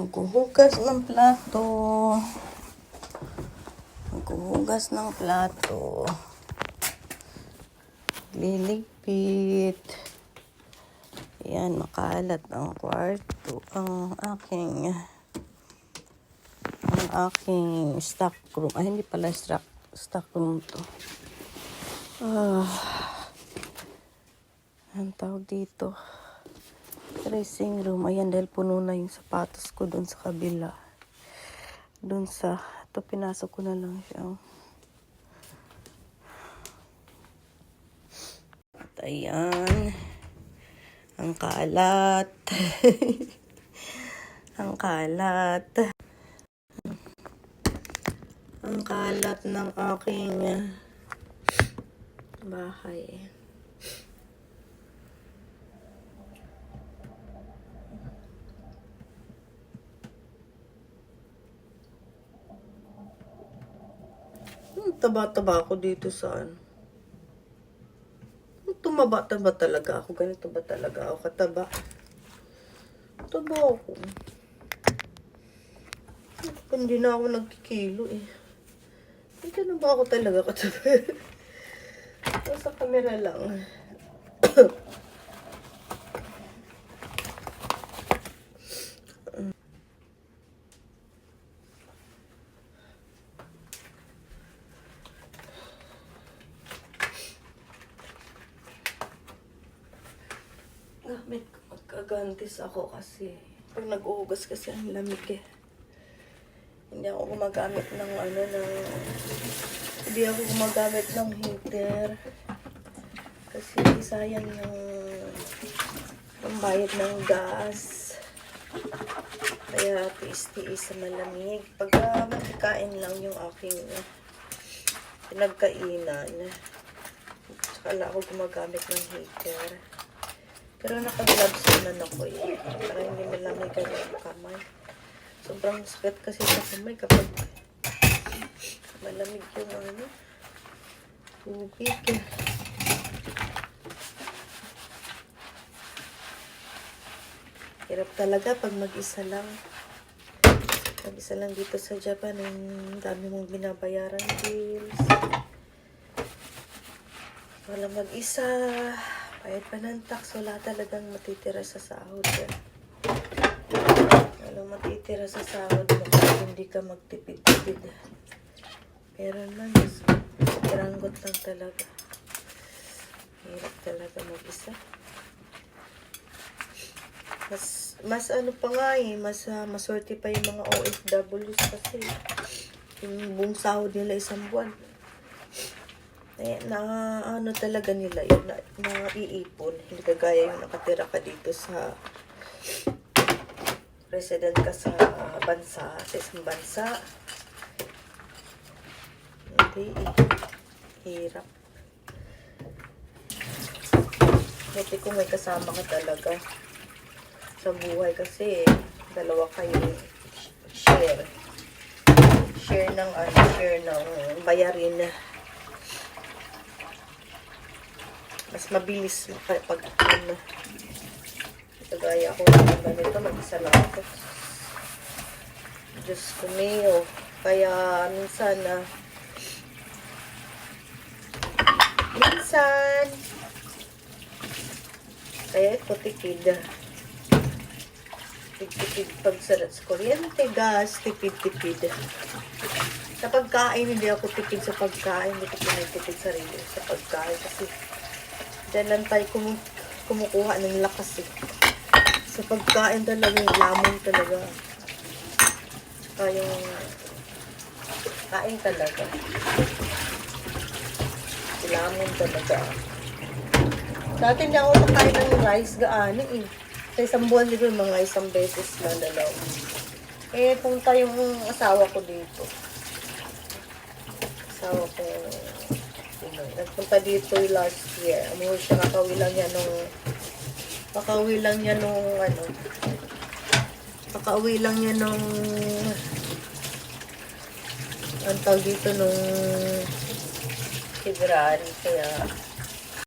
Maghuhugas ng plato. Maghuhugas ng plato. Liligpit. Ayan, makalat ang kwarto. Ang aking stock room. Ay, hindi pala stock room to. Ang tawag dito. Dressing room. Ayan, dahil puno na yung sapatos ko doon sa kabila. Doon sa, ito pinasok ko na lang siya. At ayan. Ang kalat. Ang kalat. Ang kalat ng aking bahay. Taba-taba ako dito saan. Tumaba-taba talaga ako. Ganito ba talaga ako kataba? Taba ako. Hindi na ako nagkikilo eh. Hindi na ba ako talaga kataba? Sa camera lang. Magkagantis ako kasi pag nag-uugas kasi ang lamig eh. Hindi ako gumagamit ng heater kasi sayang yung bayad ng gas. Kaya tiis-tiis sa malamig. Pag magkain lang yung aking pinagkainan, saka lang ako gumagamit ng heater. Pero naka-gloves naman ako eh. Para hindi malamig yung kamay. Sobrang sakit kasi sa kamay kapag malamig yung tubig. Hirap talaga pag mag-isa lang. Mag-isa lang dito sa Japan. Ang dami mong binabayaran bills. Wala mag-isa. Bayad pa ng tax, wala talagang matitira sa sahod. Walang matitira sa sahod mo kung hindi ka magtipid-tipid. Pero mas ranggot lang talaga. Hirap talaga mag-isa. Mas ano pa nga eh, maswerte pa yung mga OFWs kasi yung buong sahod nila isang buwan. Ano talaga nila yun, naiipon. Hindi kagaya yung nakatira ka dito sa resident ka sa bansa, sa isang bansa. Hindi hirap. Buti kung may kasama ka talaga sa buhay kasi dalawa kayo share ng bayarin. Mas mabilis pag kagaya ako ng ganito, mag-isa lang ako. Diyos ko mayo. Kaya minsan kaya ito tipid pag sa kuryente, gas, tipid. Sa pagkain, hindi ako tipid sa pagkain. Hindi ko pinagtipid sarili sa pagkain kasi dahil lang tayo kumukuha ng lakas eh. Sa pagkain talaga, yung lamon talaga. Kayong kain talaga. Lamon talaga. Dati hindi ako nakain ng rice gaano eh. Sa isang buwan dito, mga isang beses na dalaw. Eh, punta yung asawa ko dito. Asawa ko nagpunta dito last year. Umuwi siya, kakauwi lang niya nung ang tawag dito nung February. Kaya